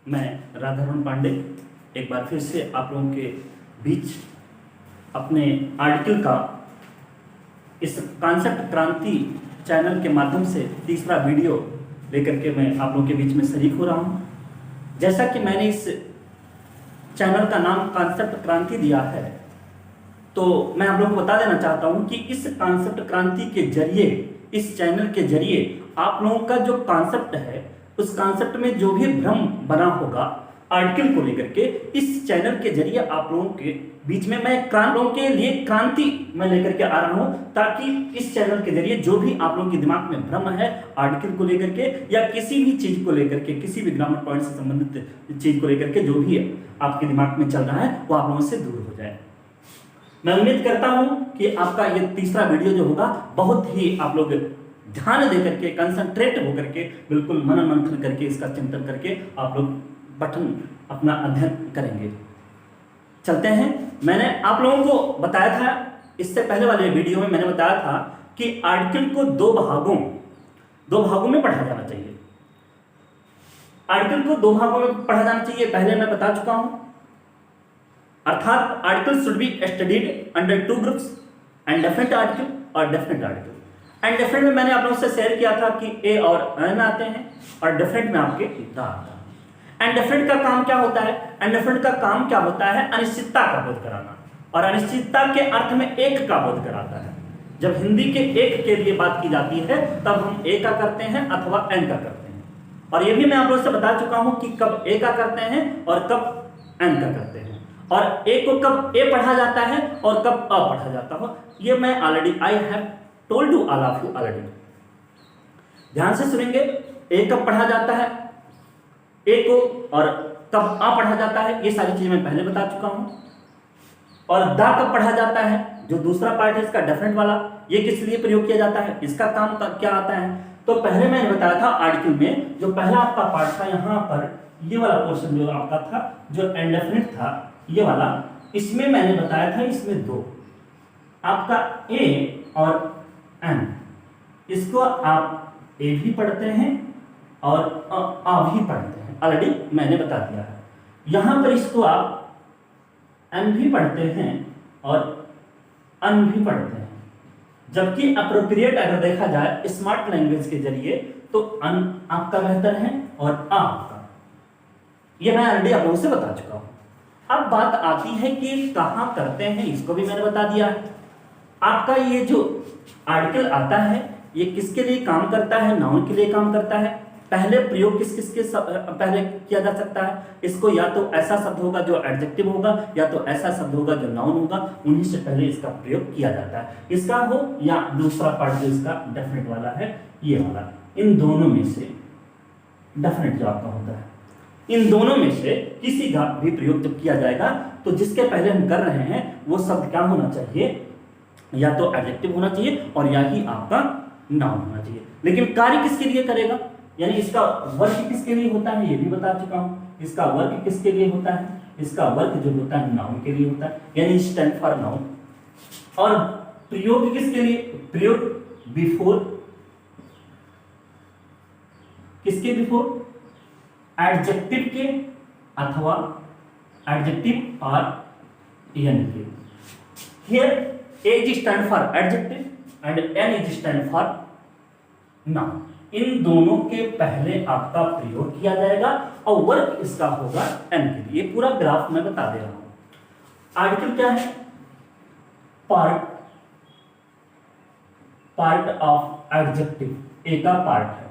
मैं राधारमण पांडे एक बार फिर से आप लोगों के बीच अपने आर्टिकल का इस कॉन्सेप्ट क्रांति चैनल के माध्यम से तीसरा वीडियो लेकर के मैं आप लोगों के बीच में शरीक हो रहा हूँ। जैसा कि मैंने इस चैनल का नाम कॉन्सेप्ट क्रांति दिया है, तो मैं आप लोगों को बता देना चाहता हूँ कि इस कॉन्सेप्ट क्रांति के जरिए, इस चैनल के जरिए आप लोगों का जो कॉन्सेप्ट है, उस कॉन्सेप्ट में जो भी भ्रम बना होगा आर्टिकल को लेकर के, इस चैनल के जरिए आप लोगों के बीच में मैं लोगों के लिए क्रांति मैं लेकर के आ रहा हूं, ताकि इस चैनल के जरिए जो भी आप लोगों के दिमाग में भ्रम है आर्टिकल को लेकर के या किसी भी चीज को लेकर के, किसी भी ग्रामर पॉइंट से संबंधित चीज को लेकर के जो भी आपके दिमाग में चल रहा है वो आप लोगों से दूर हो जाए। मैं उम्मीद करता हूं कि आपका ये तीसरा वीडियो जो होगा बहुत ही आप लोग ध्यान दे करके, कंसंट्रेट होकर के, बिल्कुल मनन मंथन करके, इसका चिंतन करके आप लोग पठन अपना अध्ययन करेंगे। चलते हैं। मैंने आप लोगों को बताया था, इससे पहले वाले वीडियो में मैंने बताया था कि आर्टिकल को दो भागों में पढ़ा जाना चाहिए। आर्टिकल को दो भागों में पढ़ा जाना चाहिए, पहले मैं बता चुका हूं। अर्थात article should be studied under two groups, and definite article और डेफिनेट आर्टिकल। एंड डेफिनेट में मैंने आप लोगों से शेयर किया था कि ए और एन आते हैं, और डेफिनेट में आपके द आता है। एंड डेफिनेट का काम क्या होता है? एंड डेफिनेट का काम क्या होता है? अनिश्चितता का बोध कराना, और अनिश्चितता के अर्थ में एक का बोध कराता है। जब हिंदी के एक के लिए बात की जाती है तब हम ए का करते हैं अथवा एन का करते हैं, और ये भी मैं आप लोगों से बता चुका हूं कि कब ए का करते हैं और कब एन का करते हैं, और ए को कब ए पढ़ा जाता है और कब अ पढ़ा जाता हो, ये मैं already I have told to all of you already. ध्यान से सुनेंगे। ए कब पढ़ा जाता है, ए को, और कब आ पढ़ा जाता है, ये सारी चीजें मैं पहले बता चुका हूं। और दा कब पढ़ा जाता है, जो दूसरा पार्ट है इसका डेफिनेट वाला, ये किस लिए प्रयोग किया जाता है, इसका काम क्या आता है। तो पहले मैंने बताया था आर्टिकल में जो पहला आपका पार्ट था, यहां पर ये वाला पोर्शन जो आपका था, जो इंडेफिनिट था, ये वाला, इसमें मैंने बताया था इसमें दो आपका ए और एन, इसको आप ए भी पढ़ते हैं और आ भी पढ़ते हैं, ऑलरेडी मैंने बता दिया है। यहां पर इसको आप एन भी पढ़ते हैं और अन भी पढ़ते हैं, जबकि अप्रोप्रिएट अगर देखा जाए स्मार्ट लैंग्वेज के जरिए तो अन आपका बेहतर है और आ आपका, ये मैं ऑलरेडी आप लोगों से बता चुका हूं। अब बात आती है कि कहां करते हैं, इसको भी मैंने बता दिया है। आपका ये जो आर्टिकल आता है ये किसके लिए काम करता है? नाउन के लिए काम करता है। पहले प्रयोग किस के पहले किया जा सकता है? इसको या तो ऐसा शब्द होगा जो एडजेक्टिव होगा, या तो ऐसा शब्द होगा जो नाउन होगा, उन्हीं से पहले इसका प्रयोग किया जाता है। इसका हो या दूसरा पार्ट जो इसका डेफिनेट वाला है, ये वाला, इन दोनों में से डेफिनेट जो आपका होता है, इन दोनों में से किसी का भी प्रयोग जब किया जाएगा तो जिसके पहले हम कर रहे हैं वो शब्द क्या होना चाहिए? या तो एडजेक्टिव होना चाहिए और या ही आपका नाउन होना चाहिए। लेकिन कार्य किसके लिए करेगा, यानी इसका वर्क किसके लिए होता है, ये भी बता चुका हूं। इसका वर्क किसके लिए होता है? इसका वर्क जो होता है नाउन के लिए होता है, यानी स्टैंड फॉर नाउन। और प्रयोग किसके लिए? प्रयोग बिफोर, किसके बिफोर? एडजेक्टिव के अथवा एडजेक्टिव और एन के। Here a is stand for adjective and n is stand for noun. इन दोनों के पहले आपका प्रयोग किया जाएगा और वर्क इसका होगा एन के लिए। ये पूरा ग्राफ मैं बता दे रहा हूं। आर्टिकल क्या है? पार्ट ऑफ एडजेक्टिव, ए का पार्ट है,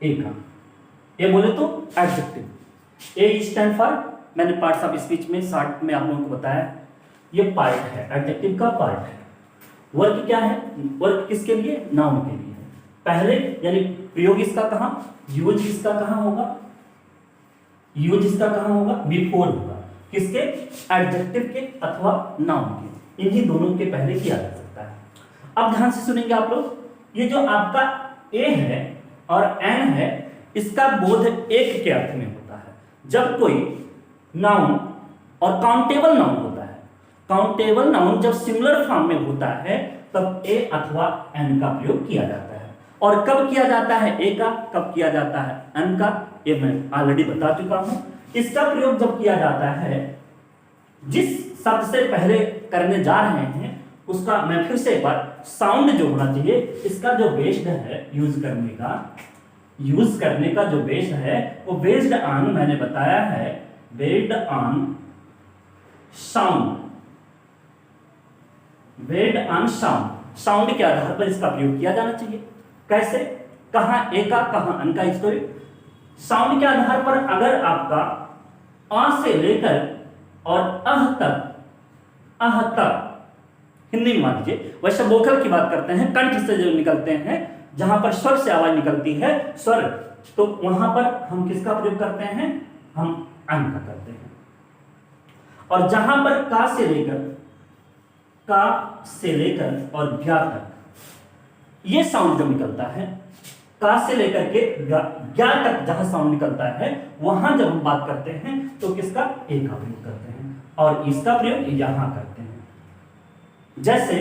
ए का, ए बोले तो एडजेक्टिव। ए स्टैंड फॉर, मैंने पार्ट्स ऑफ स्पीच में शॉर्ट में आप लोगों को बताया, ये पार्ट है, एडजेक्टिव का पार्ट है। वर्क क्या है? वर्क किसके लिए? नाउन के लिए। पहले यानी प्रयोग इसका कहां, यूज इसका कहां होगा? यूज इसका कहां होगा? बिफोर होगा। किसके? एडजेक्टिव के अथवा नाउन के, इन्हीं दोनों के पहले किया जा सकता है। अब ध्यान से सुनेंगे आप लोग। ये जो आपका ए है और एन है, इसका बोध एक के अर्थ में होता है जब कोई नाउन और काउंटेबल नाउन होता है। काउंटेबल नाउन जब सिंगुलर फॉर्म में होता है तब ए अथवा एन का प्रयोग किया जाता है। और कब किया जाता है ए का, कब किया जाता है एन का, ये मैं ऑलरेडी बता चुका हूं। इसका प्रयोग जब किया जाता है, जिस शब्द से पहले करने जा रहे हैं उसका मैं फिर से एक बार, साउंड जो होना चाहिए, इसका जो बेस्ड है यूज करने का जो बेस है वो बेस्ड ऑन, मैंने बताया है based on sound, based on sound, sound के आधार पर इसका प्रयोग किया जाना चाहिए। कैसे, कहां ए का कहां अन का, इसको साउंड के आधार पर अगर आपका आ से लेकर और अह तक हिंदी में मान लीजिए, वैसे वोकल की बात करते हैं, कंठ से जो निकलते हैं, जहां पर स्वर से आवाज निकलती है स्वर, तो वहां पर हम किसका प्रयोग करते हैं, हम अन का करते हैं। और जहां पर का से लेकर और ज्ञा तक ये साउंड जो निकलता है, का से लेकर के ज्ञा तक जहां साउंड निकलता है, वहां जब हम बात करते हैं तो किसका, ए का प्रयोग करते हैं और इसका प्रयोग यहां करते हैं। जैसे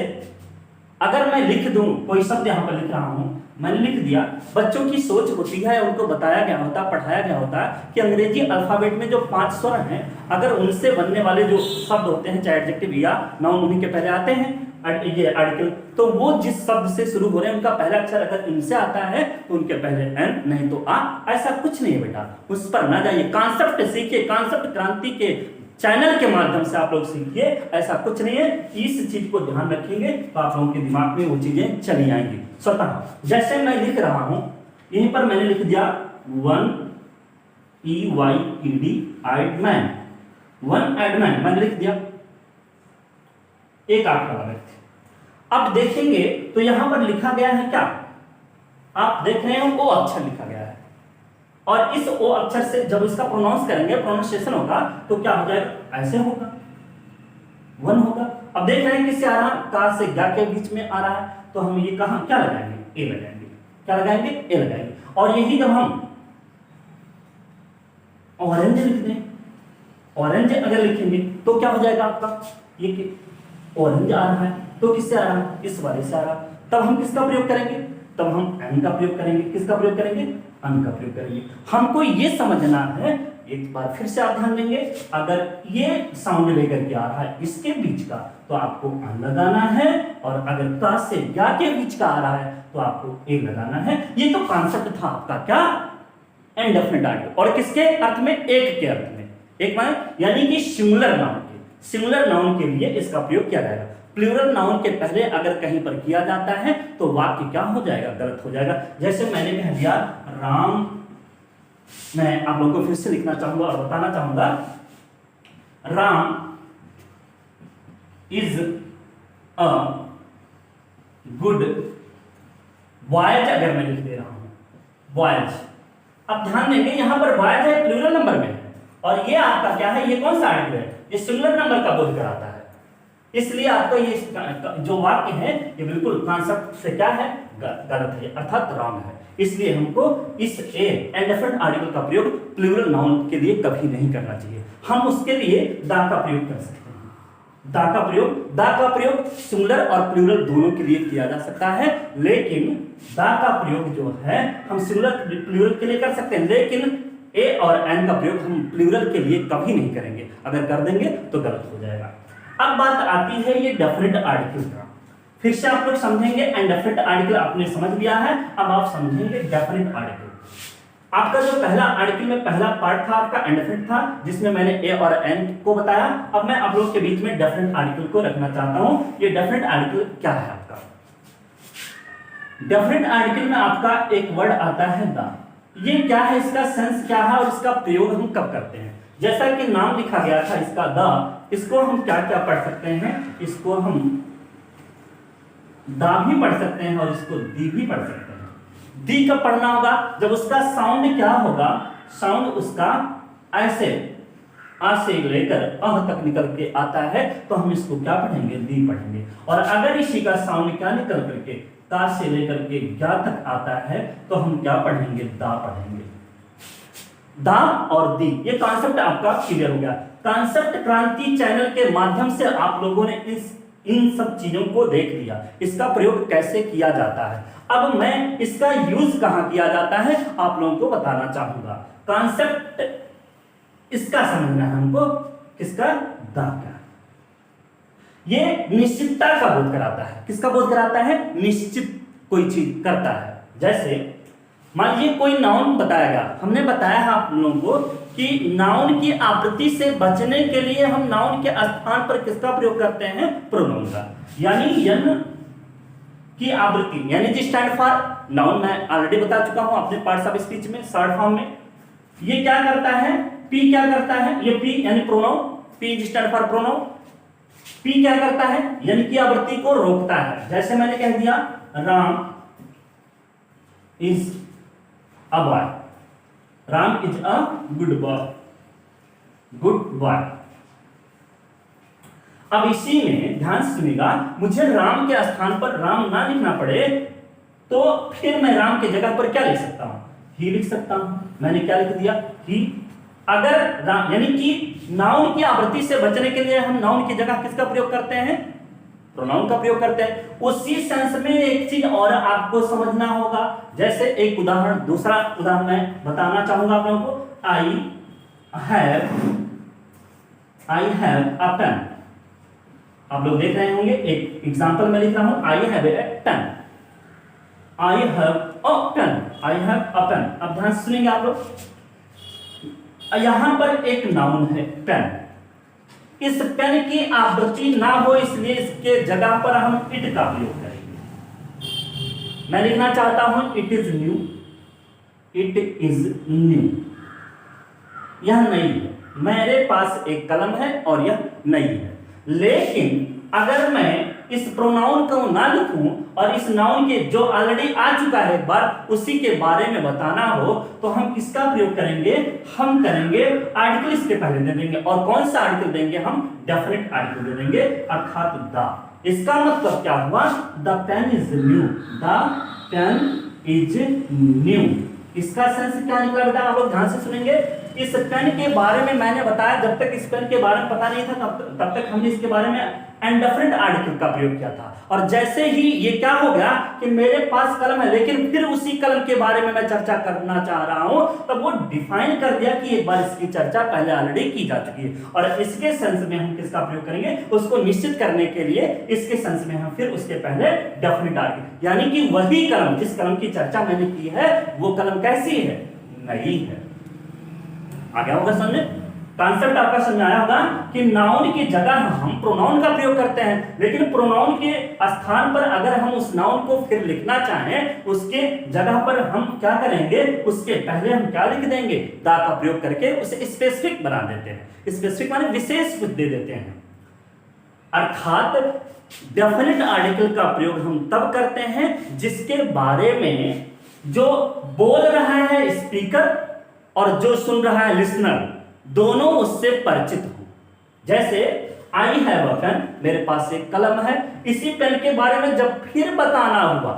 अगर मैं लिख दूं, कोई शब्द यहां पर लिख रहा हूं, मैंने लिख दिया, बच्चों की सोच होती है, उनको बताया गया होता, पढ़ाया गया होता कि अंग्रेजी अल्फाबेट में जो 5 स्वर हैं, अगर उनसे बनने वाले जो शब्द होते हैं, चाहे एडजेक्टिव या नाउन, उन्हीं के पहले आते हैं ये आर्टिकल, तो वो जिस शब्द से शुरू हो रहे हैं उनका पहला अक्षर अगर इनसे आता है तो उनके पहले एन, नहीं तो आ। ऐसा कुछ नहीं है बेटा, उस पर ना जाइए, कॉन्सेप्ट सीखिए, कॉन्सेप्ट क्रांति के चैनल के माध्यम से आप लोग सीखिए, ऐसा कुछ नहीं है। इस चीज को ध्यान रखेंगे तो आप लोगों के दिमाग में वो चीजें चली आएंगी स्वतः। जैसे मैं लिख रहा हूं, यहीं पर मैंने लिख दिया 1 EYED eyed man, 1 eyed man मैंने लिख दिया, एक आंकड़ा लगा। अब देखेंगे तो यहां पर लिखा गया है क्या, आप देख रहे हो ओ अक्षर लिखा गया है, और इस ओ अक्षर से जब इसका प्रोनाउंस करेंगे, प्रोनाउंसिएशन होगा तो क्या हो जाएगा, ऐसे होगा, 1 होगा। अब देख रहे हैं किससे आ रहा, का से ज्ञा के बीच में आ रहा है, तो हम ये कहां क्या लगाएंगे, ए लगाएंगे, क्या लगाएंगे, ए लगाएंगे। और यही जब हम ऑरेंज लिख दें, ऑरेंज अगर लिखेंगे तो क्या हो जाएगा आपका, ये ऑरेंज आ रहा है तो किससे आ रहा है, इस वाले से आ रहा है, तब हम किसका प्रयोग करेंगे, तब हम एन का प्रयोग करेंगे, किसका प्रयोग करेंगे, अन का प्रयोग करेंगे। हमको ये समझना है, एक बार फिर से आप ध्यान देंगे, अगर ये साउंड लेकर के आ रहा है इसके बीच का तो आपको अन लगाना है, और अगर का से ज्ञा के बीच का आ रहा है तो आपको ए लगाना है। ये तो कॉन्सेप्ट था आपका क्या, इंडेफिनिट आर्टिकल, और किसके अर्थ में, एक के अर्थ में, एक माने यानी कि सिंगुलर नाउन के, सिंगुलर नाउन के लिए इसका प्रयोग किया जाएगा। प्लूरल नाउन के पहले अगर कहीं पर किया जाता है तो वाक्य क्या हो जाएगा, गलत हो जाएगा। जैसे मैंने कह दिया राम, मैं आप लोगों को फिर से लिखना चाहूंगा और बताना चाहूंगा, Ram is a good boys, अगर मैं लिख दे रहा हूं बॉयज। अब ध्यान देंगे यहां पर बॉयज है, प्लूरल नंबर में है, और ये आपका क्या है, ये कौन सा आर्टिकल है, ये सिंगुलर नंबर का बोध कराता है। इसलिए आपको ये जो वाक्य है ये बिल्कुल कॉन्सेप्ट से क्या है, गलत है, अर्थात रॉन्ग है। इसलिए हमको इस ए इंडेफिनिट आर्टिकल का प्रयोग प्लूरल नाउन के लिए कभी नहीं करना चाहिए। हम उसके लिए दा का प्रयोग कर सकते हैं, दा का प्रयोग सिंगुलर और प्लूरल दोनों के लिए किया जा सकता है, लेकिन दा का प्रयोग जो है हम सिंगुलर प्लूरल के लिए कर सकते हैं, लेकिन ए और एन का प्रयोग हम प्लूरल के लिए कभी नहीं करेंगे। अगर कर देंगे तो गलत हो जाएगा। अब बात आती है ये डेफिनिट आर्टिकल का, फिर से आप लोग समझेंगे। इंडेफिनिट आर्टिकल आपने समझ लिया है, अब आप समझेंगे डेफिनिट आर्टिकल। आपका जो पहला आर्टिकल में पहला पार्ट था आपका इंडेफिनिट था, जिसमें मैंने ए और एन को बताया। अब मैं आप लोग के बीच में डेफिनिट आर्टिकल को रखना चाहता हूं। ये डेफिनिट आर्टिकल क्या है आपका, डेफिनिट आर्टिकल में आपका एक वर्ड आता है द। ये क्या है, इसका सेंस क्या है और इसका प्रयोग हम कब करते हैं। जैसा कि नाम लिखा गया था इसका द, इसको हम क्या क्या पढ़ सकते हैं, इसको हम दा भी पढ़ सकते हैं और इसको दी भी पढ़ सकते हैं। दी कब पढ़ना होगा, जब उसका साउंड क्या होगा, साउंड उसका ऐसे आ से लेकर अह तक निकल के आता है तो हम इसको क्या पढ़ेंगे, दी पढ़ेंगे। और अगर इसी का साउंड क्या निकल करके का से लेकर के ज्ञा तक आता है तो हम क्या पढ़ेंगे, दा पढ़ेंगे। दा और दी, ये कॉन्सेप्ट आपका क्लियर हो गया। कॉन्सेप्ट क्रांति चैनल के माध्यम से आप लोगों ने इन सब चीजों को देख लिया, इसका प्रयोग कैसे किया जाता है। अब मैं इसका यूज कहां किया जाता है आप लोगों को बताना चाहूंगा। कॉन्सेप्ट इसका समझना है हमको, किसका, द का। ये निश्चितता का बोध कराता है। किसका बोध कराता है, निश्चित कोई चीज करता है। जैसे मान लीजिए कोई नाउन बताया गया, हमने बताया है आप लोगों को कि नाउन की आवृत्ति से बचने के लिए हम नाउन के स्थान पर किसका प्रयोग करते हैं, प्रोनाउन का। यानी यन की आवृत्ति यानी जी स्टैंड फॉर नाउन, मैं ऑलरेडी बता चुका हूं अपने पार्ट्स ऑफ स्पीच में शॉर्ट फॉर्म में। ये क्या करता है, पी क्या करता है, ये पी यानी pronoun, P stand for pronoun. P क्या करता है, यन की आवृत्ति को रोकता है। जैसे मैंने कह दिया Ram is a boy, Ram is a good boy, good boy. अब इसी में ध्यान से सुनिएगा, मुझे राम के स्थान पर राम ना लिखना पड़े तो फिर मैं राम की जगह पर क्या लिख सकता हूं, ही लिख सकता हूं। मैंने क्या लिख दिया, ही। अगर राम यानी कि नाउन की आवृत्ति से बचने के लिए हम नाउन की जगह किसका प्रयोग करते हैं, प्रोनाउन का प्रयोग करते हैं। उसी सेंस में एक चीज और आपको समझना होगा। जैसे एक उदाहरण, दूसरा उदाहरण मैं बताना चाहूंगा आप लोगों को। I have a pen. आप लोग देख रहे होंगे, एक एग्जांपल मैं लिख रहा हूं, I have a pen, I have a pen, I have a pen. अब ध्यान से सुनेंगे आप लोग, यहां पर एक नाउन है पेन। इस पेन की आवृत्ति ना हो इसलिए इसके जगह पर हम इट का प्रयोग करेंगे। मैं लिखना चाहता हूं it is new, it is new. यह नई है, मेरे पास एक कलम है और यह नई है। लेकिन अगर मैं इस प्रोनाउन को ना लिखूं और इस नाउन के जो ऑलरेडी आ चुका है एक बार उसी के बारे में बताना हो तो हम किसका प्रयोग करेंगे, हम करेंगे आर्टिकल इसके पहले दे देंगे। और कौन सा आर्टिकल देंगे, हम डेफिनेट आर्टिकल दे देंगे, अर्थात द। इसका मतलब क्या हुआ, the pen is new, the pen is new. इसका सेंस क्या निकला बेटा, आप लोग ध्यान से सुनेंगे। इस पेन के बारे में मैंने बताया, जब तक इस पेन के बारे में पता नहीं था तब तक हमने इसके बारे में इंडेफिनिट आर्टिकल का प्रयोग किया था। और जैसे ही ये क्या हो गया कि मेरे पास कलम है लेकिन फिर उसी कलम के बारे में मैं चर्चा करना चाह रहा हूं, तब वो डिफाइन कर दिया कि एक बार इसकी चर्चा पहले ऑलरेडी की जा चुकी है। और इसके सेंस में हम किसका प्रयोग करेंगे, उसको निश्चित करने के लिए इसके सेंस में हम फिर उसके पहले डेफिनिट आर्टिकल, यानी कि वही कलम जिस कलम की चर्चा मैंने की है वो कलम कैसी है, नई है। आ गया होगा समझ, कॉन्सेप्ट आपका समझ आया होगा कि नाउन की जगह हम प्रोनाउन का प्रयोग करते हैं, लेकिन प्रोनाउन के स्थान पर अगर हम उस नाउन को फिर लिखना चाहें उसके जगह पर हम क्या करेंगे, उसके पहले हम क्या लिख देंगे, दा का प्रयोग करके उसे स्पेसिफिक बना देते हैं। स्पेसिफिक माने विशेष कुछ दे देते हैं। अर्थात डेफिनेट आर्टिकल का प्रयोग हम तब करते हैं जिसके बारे में जो बोल रहा है स्पीकर और जो सुन रहा है लिसनर दोनों उससे परिचित हो। जैसे आई हैव अ पेन, मेरे पास एक कलम है। इसी पेन के बारे में जब फिर बताना होगा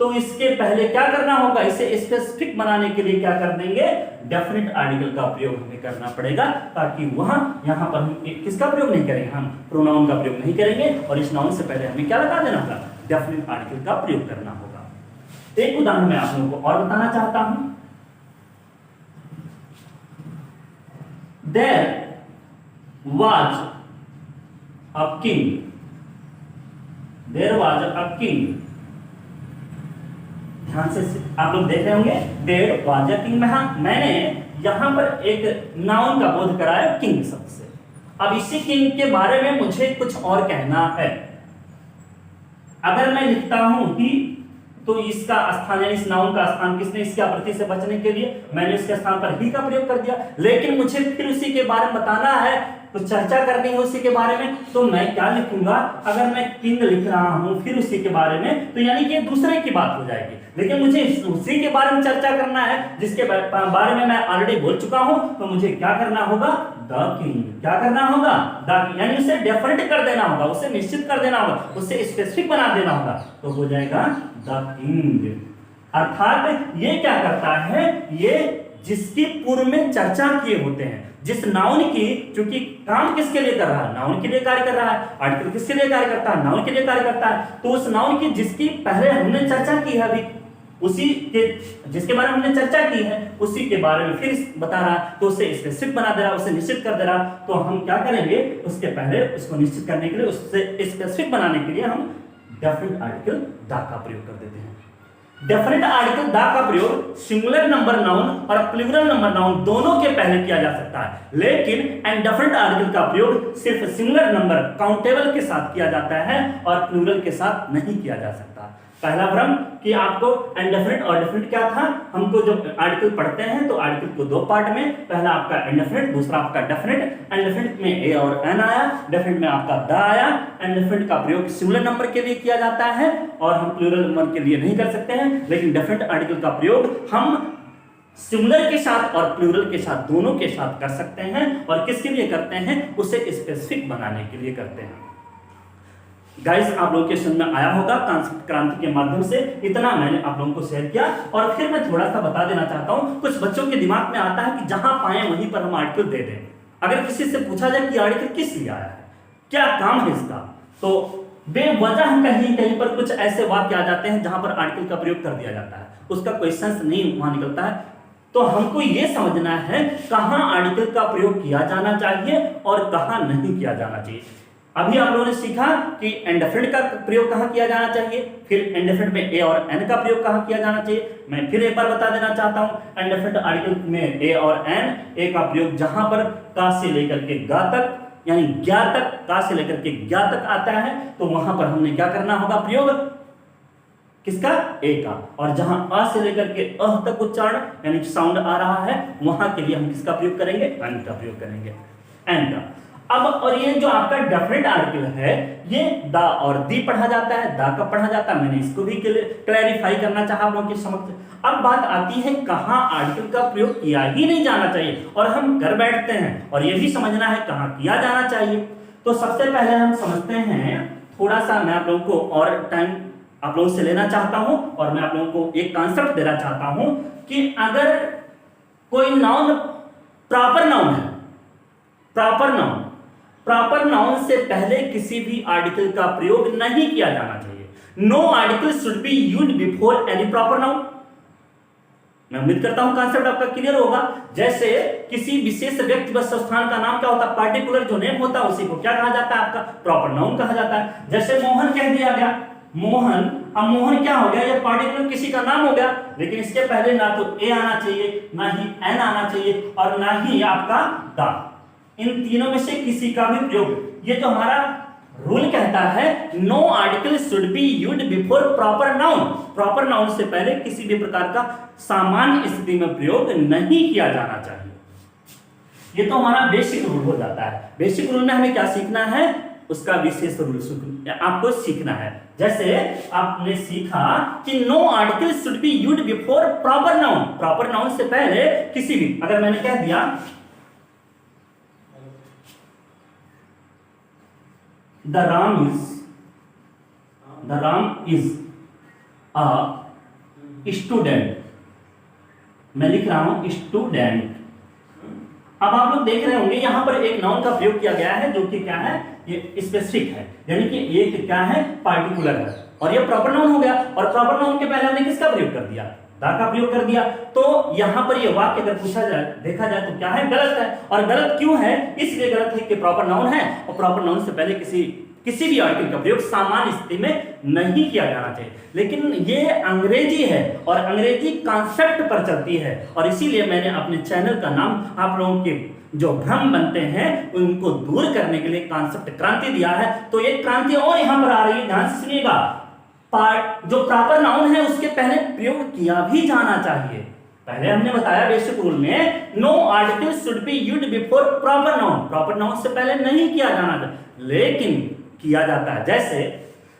तो इसके पहले क्या करना होगा, इसे स्पेसिफिक बनाने के लिए क्या कर देंगे, डेफिनेट आर्टिकल का प्रयोग हमें करना पड़ेगा, ताकि वहां यहां पर हम किसका प्रयोग नहीं करेंगे, हम प्रोनाउन का प्रयोग नहीं करेंगे और इस नाउन से पहले हमें क्या लगा देना होगा, डेफिनेट आर्टिकल का प्रयोग करना होगा। एक उदाहरण मैं आप लोगों को और बताना चाहता हूं। There was a king. There was a king. ध्यान से आप लोग देख रहे होंगे, There was a king में मैंने यहां पर एक नाउन का बोध कराया किंग शब्द से। अब इसी किंग के बारे में मुझे कुछ और कहना है। अगर मैं लिखता हूं कि तो इसका स्थान यानी इस नाउन का स्थान किसने, इसकी आवृत्ति से बचने के लिए मैंने इसके स्थान पर ही का प्रयोग कर दिया। लेकिन मुझे फिर उसी के बारे में बताना है, तो चर्चा करनी है उसी के बारे में, तो मैं क्या लिखूंगा, अगर मैं किंग लिख रहा हूं फिर उसी के बारे में तो यानी कि दूसरे की बात हो जाएगी। लेकिन मुझे उसी के बारे में चर्चा करना है जिसके बारे में मैं ऑलरेडी बोल चुका हूं, तो मुझे क्या करना होगा, द किंग। क्या करना होगा, द, यानी उसे डेफिनेट कर देना होगा, उसे निश्चित कर देना होगा, उसे स्पेसिफिक बना देना होगा, तो हो जाएगा द किंग। अर्थात ये क्या करता है, ये जिसकी पूर्व में चर्चा किए होते हैं, जिस नाउन की, क्योंकि काम किसके लिए कर रहा है, नाउन के लिए कार्य कर रहा है, आर्टिकल किसके लिए कार्य करता है, नाउन के लिए कार्य करता है, तो उस नाउन की जिसकी पहले हमने चर्चा की है, अभी उसी के जिसके बारे में हमने चर्चा की है उसी के बारे में फिर बता रहा, तो उसे स्पेसिफिक बना दे रहा, उसे निश्चित कर दे रहा, तो हम क्या करेंगे, उसके पहले उसको निश्चित करने के लिए, उससे स्पेसिफिक बनाने के लिए हम डेफिनेट आर्टिकल दा का प्रयोग कर देते हैं। डेफिनेट आर्टिकल दा का प्रयोग सिंगुलर नंबर नाउन और प्लूरल नंबर नाउन दोनों के पहले किया जा सकता है, लेकिन इंडेफिनिट आर्टिकल का प्रयोग सिर्फ सिंगुलर नंबर काउंटेबल के साथ किया जाता है और प्लूरल के साथ नहीं किया जा सकता। पहला भ्रम कि आपको इंडेफिनिट और डेफिनिट क्या था, हमको जब आर्टिकल पढ़ते हैं तो आर्टिकल को दो पार्ट में, पहला आपका इंडेफिनिट, दूसरा आपका डेफिनिट। इंडेफिनिट में ए और एन आया, डेफिनिट में आपका द आया। इंडेफिनिट का प्रयोग सिंगुलर नंबर के लिए किया जाता है और हम प्लूरल नंबर के लिए नहीं कर सकते हैं, लेकिन डेफिनिट आर्टिकल का प्रयोग हम सिंगुलर के साथ और प्लूरल के साथ दोनों के साथ कर सकते हैं। और किसके लिए करते हैं, उसे स्पेसिफिक बनाने के लिए करते हैं। गाइस, आप लोगों के समझ में आया होगा कांसेप्ट क्रांति के माध्यम से, इतना मैंने आप लोगों को शेयर किया। और फिर मैं थोड़ा सा बता देना चाहता हूं, कुछ बच्चों के दिमाग में आता है कि जहां पाए वहीं पर हम आर्टिकल दे दें। अगर किसी से पूछा जाए कि आर्टिकल किस लिए आया है, क्या काम है इसका, तो बेवजह कहीं कहीं पर कुछ ऐसे वाक्य आ जाते हैं जहां पर आर्टिकल का प्रयोग कर दिया जाता है, उसका कोई सेंस नहीं वहां निकलता है। तो हमको यह समझना है कहां आर्टिकल का प्रयोग किया जाना चाहिए और कहां नहीं किया जाना चाहिए। अभी आप लोगों ने सीखा कि इंडेफिनिट का प्रयोग कहां किया जाना चाहिए, फिर इंडेफिनिट में ए और एन का प्रयोग कहां किया जाना चाहिए। मैं फिर एक बार बता देना चाहता हूं, इंडेफिनिट आर्टिकल में ए और एन, ए का प्रयोग जहां पर का से लेकर के गा तक, यानी ज्ञा तक, का से लेकर के ज्ञा तक आता है, तो वहां पर हमने क्या करना होगा, प्रयोग किसका, ए का। और जहां अ से लेकर के अह तक उच्चारण यानी साउंड आ रहा है, वहां के लिए हम किसका प्रयोग करेंगे, एन का प्रयोग करेंगे, एन का। अब और ये जो आपका डेफिनेट आर्टिकल है, ये दा और दी पढ़ा जाता है, दा कब पढ़ा जाता है, मैंने इसको भी क्लैरिफाई करना चाहा आप लोगों के समक्ष। अब बात आती है कहां आर्टिकल का प्रयोग किया ही नहीं जाना चाहिए, और हम घर बैठते हैं और ये भी समझना है कहां किया जाना चाहिए। तो सबसे पहले हम समझते हैं, थोड़ा सा मैं आप लोगों को और टाइम आप लोगों से लेना चाहता हूं, और मैं आप लोगों को एक कॉन्सेप्ट देना चाहता हूं कि अगर कोई नाउन प्रॉपर नाउन है, प्रॉपर नाउन से पहले किसी भी आर्टिकल का प्रयोग नहीं किया जाना चाहिए। No article should be used before any proper noun. मैं उम्मीद करता हूं कॉन्सेप्ट आपका क्लियर होगा। जैसे किसी विशेष व्यक्ति व संस्थान का नाम क्या होता है, पार्टिकुलर जो नेम होता है उसी को क्या कहा जाता है, आपका प्रॉपर नाउन कहा जाता है। जैसे मोहन कह दिया गया, मोहन, अब मोहन क्या हो गया, ये पार्टिकुलर किसी का नाम हो गया, लेकिन इसके पहले ना तो ए आना चाहिए, ना ही एन आना चाहिए, और ना ही आपका दा। इन तीनों में से किसी का भी प्रयोग, ये जो हमारा रूल कहता है, no article should be used before proper noun. Proper noun से पहले किसी भी प्रकार का सामान्य स्थिति में प्रयोग नहीं किया जाना चाहिए। ये तो हमारा बेसिक रूल हो जाता है। बेसिक रूल में हमें क्या सीखना है, उसका विशेष रूल आपको सीखना है। जैसे आपने सीखा कि no article should be used before proper noun. Proper noun से पहले किसी भी, अगर मैंने कह दिया The Ram is a student, मैं लिख रहा हूं स्टूडेंट। अब आप लोग देख रहे होंगे यहां पर एक नाउन का प्रयोग किया गया है जो कि क्या है, ये स्पेसिफिक है, यानी कि एक क्या है, पार्टिकुलर है, और ये प्रॉपर नाउन हो गया। और प्रॉपर नाउन के पहले हमने किसका प्रयोग कर दिया, दा का प्रयोग कर दिया। तो यहां पर ये वाक्य अगर पूछा जाए, देखा जाए तो क्या है, गलत है। और गलत क्यों है, इसलिए गलत है कि प्रॉपर नाउन है, और प्रॉपर नाउन से पहले किसी भी आर्टिकल का प्रयोग सामान्य स्थिति में नहीं किया जाना चाहिए। लेकिन ये अंग्रेजी है और अंग्रेजी कॉन्सेप्ट पर चलती है, और इसीलिए मैंने अपने चैनल का नाम आप लोगों के जो भ्रम बनते हैं उनको दूर करने के लिए कॉन्सेप्ट क्रांति दिया है। तो ये क्रांति और यहां पर आ रही है, ध्यान से सुनिएगा। जो प्रॉपर नाउन है उसके पहले प्रयोग किया भी जाना चाहिए। पहले हमने बताया बेसिक रूल में, no article should be used before proper noun. Proper noun से पहले नहीं किया जाना चाहिए, लेकिन किया जाता है। जैसे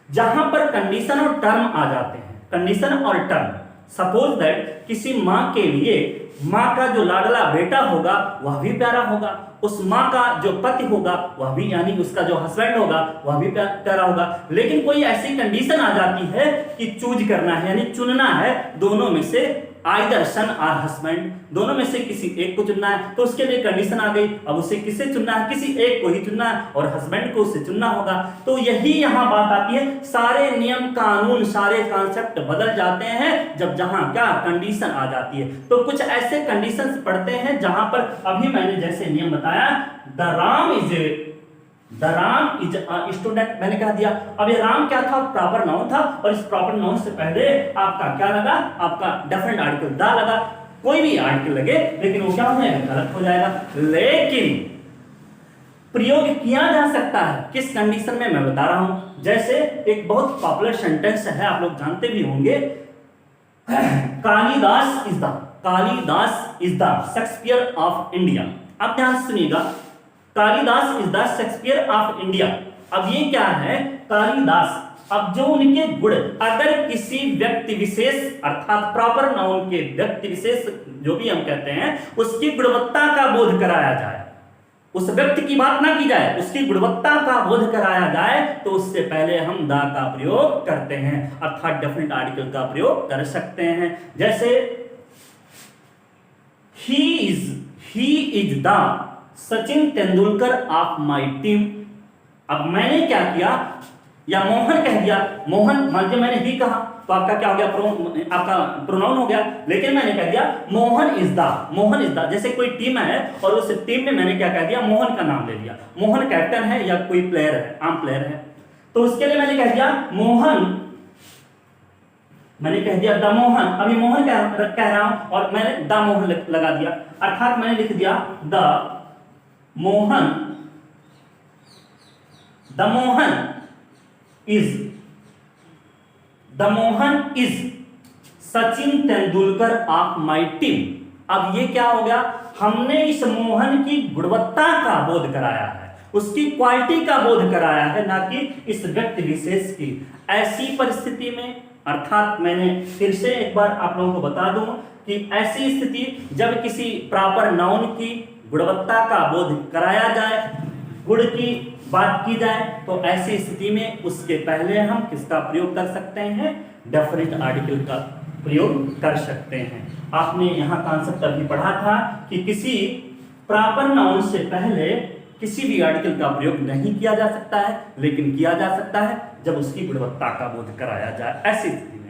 जहां पर कंडीशन और टर्म आ जाते हैं, कंडीशन और टर्म, सपोज दैट किसी मां के लिए मां का जो लाडला बेटा होगा वह भी प्यारा होगा, उस मां का जो पति होगा वह भी, यानी उसका जो हस्बैंड होगा वह भी प्यारा होगा। लेकिन कोई ऐसी कंडीशन आ जाती है कि चूज करना है, यानी चुनना है दोनों में से आइदर सन और हस्बैंड, दोनों में से किसी एक को चुनना है, तो उसके लिए कंडीशन आ गई। अब उसे किसे चुनना है, किसी एक को ही चुनना है और हस्बैंड को उसे चुनना होगा। तो यही यहां बात आती है, सारे नियम कानून सारे कॉन्सेप्ट बदल जाते हैं जब जहां क्या कंडीशन आ जाती है। तो कुछ ऐसे कंडीशंस पढ़ते हैं जहां पर अभी मैंने जैसे नियम बताया, the Ram is a student, मैंने कह दिया। अब ये राम क्या था, प्रॉपर नाउन था, और इस प्रॉपर नाउन से पहले आपका क्या लगा, आपका डेफिनेट आर्टिकल दा लगा। कोई भी आर्टिकल लगे लेकिन वो क्या हो जाएगा, गलत हो जाएगा। लेकिन प्रयोग किया जा सकता है किस कंडीशन में, मैं बता रहा हूं। जैसे एक बहुत पॉपुलर सेंटेंस है, आप लोग जानते भी होंगे, Kalidas is the Shakespeare of India. आप ध्यान से सुनिएगा, Kalidas is the Shakespeare of India. अब ये क्या है, कालिदास, अब जो उनके गुण, अगर किसी व्यक्ति विशेष अर्थात प्रॉपर नाउन के व्यक्ति विशेष जो भी हम कहते हैं, उसकी गुणवत्ता का बोध कराया जाए, उस व्यक्ति की बात ना की जाए, उसकी गुणवत्ता का बोध कराया जाए, तो उससे पहले हम दा का प्रयोग करते हैं, अर्थात डेफिनेट आर्टिकल का प्रयोग कर सकते हैं। जैसे he is the Sachin Tendulkar of my team. अब मैंने क्या किया, या मोहन कह दिया, मोहन, मान लीजिए मैंने ही कहा तो आपका क्या हो गया, आपका प्रोनाउन हो गया। लेकिन मैंने कह दिया मोहन इज द, जैसे कोई टीम है और उस टीम में मैंने क्या कह दिया, मोहन का नाम ले लिया। मोहन कैप्टन है या कोई प्लेयर है, आम प्लेयर है, तो उसके लिए मैंने कह दिया मोहन, मैंने कह दिया द मोहन। अभी मोहन कह रहा हूं और मैंने द मोहन लगा दिया, अर्थात मैंने लिख दिया the Mohan is Sachin Tendulkar of my team. अब ये क्या हो गया, हमने इस मोहन की गुणवत्ता का बोध कराया है, उसकी क्वालिटी का बोध कराया है, ना कि इस व्यक्ति विशेष की। ऐसी परिस्थिति में, अर्थात मैंने फिर से एक बार आप लोगों को बता दूं कि ऐसी स्थिति जब किसी प्रॉपर नाउन की गुणवत्ता का बोध कराया जाए, गुण की बात की जाए, तो ऐसी स्थिति में उसके पहले हम किसका प्रयोग कर सकते हैं, डेफिनेट आर्टिकल का प्रयोग कर सकते हैं। आपने यहां कॉन्सेप्ट अभी पढ़ा था कि किसी प्रॉपर नाउन से पहले किसी भी आर्टिकल का प्रयोग नहीं किया जा सकता है, लेकिन किया जा सकता है जब उसकी गुणवत्ता का बोध कराया जाए। ऐसी स्थिति में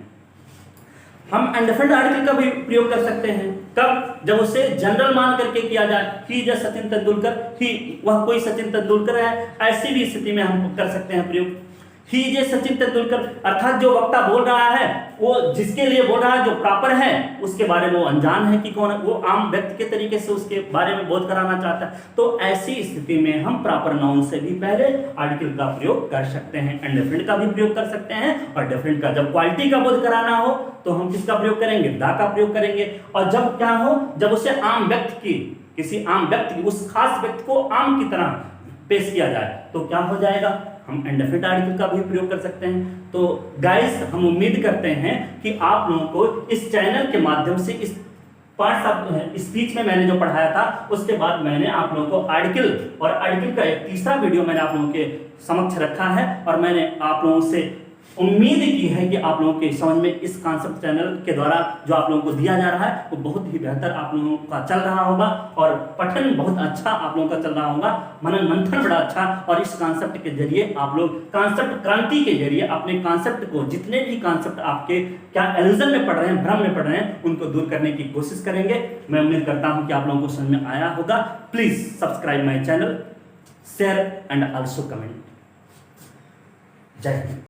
हम इंडेफिनिट आर्टिकल का भी प्रयोग कर सकते हैं। कब, जब उसे जनरल मान करके किया जाए, ही जैसे सचिन तेंदुलकर, ही वह कोई सचिन तेंदुलकर है, ऐसी भी स्थिति में हम कर सकते हैं प्रयोग। ही जे सचिन तेंदुलकर, अर्थात जो वक्ता बोल रहा है वो जिसके लिए बोल रहा है, जो प्रॉपर है उसके बारे में वो अनजान है कि कौन है, वो आम व्यक्ति के तरीके से उसके बारे में बोध कराना चाहता है। तो ऐसी स्थिति में हम प्रॉपर नाउन से भी पहले आर्टिकल का प्रयोग कर सकते हैं, इंडेफिनिट का भी प्रयोग कर सकते हैं। और डेफिनिट का जब क्वालिटी का बोध कराना हो तो हम किसका प्रयोग करेंगे, दा का प्रयोग करेंगे। और जब क्या हो, जब उसे आम व्यक्ति की, किसी आम व्यक्ति, उस खास व्यक्ति को आम की तरह पेश किया जाए, तो क्या हो जाएगा, हम इंडेफिनिट आर्टिकल का भी प्रयोग कर सकते हैं। तो गाइस, हम उम्मीद करते हैं कि आप लोगों को इस चैनल के माध्यम से इस पार्ट्स ऑफ स्पीच में मैंने जो पढ़ाया था, उसके बाद मैंने आप लोगों को आर्टिकल और आर्टिकल का एक तीसरा वीडियो मैंने आप लोगों के समक्ष रखा है, और मैंने आप लोगों से उम्मीद की है कि आप लोगों के समझ में इस कॉन्सेप्ट चैनल के द्वारा जो आप लोगों को दिया जा रहा है वो बहुत ही बेहतर आप लोगों का चल रहा होगा, और पठन बहुत अच्छा आप लोगों का चल रहा होगा, मनन मंथन बड़ा अच्छा। और इस कॉन्सेप्ट के जरिए आप लोग कॉन्सेप्ट क्रांति के जरिए अपने कॉन्सेप्ट को, जितने भी कॉन्सेप्ट आपके क्या इल्यूजन में पढ़ रहे हैं, भ्रम में पढ़ रहे हैं, उनको दूर करने की कोशिश करेंगे। मैं उम्मीद करता हूं कि आप लोगों को समझ में आया होगा। Please subscribe my channel, share and also comment. जय हिंद।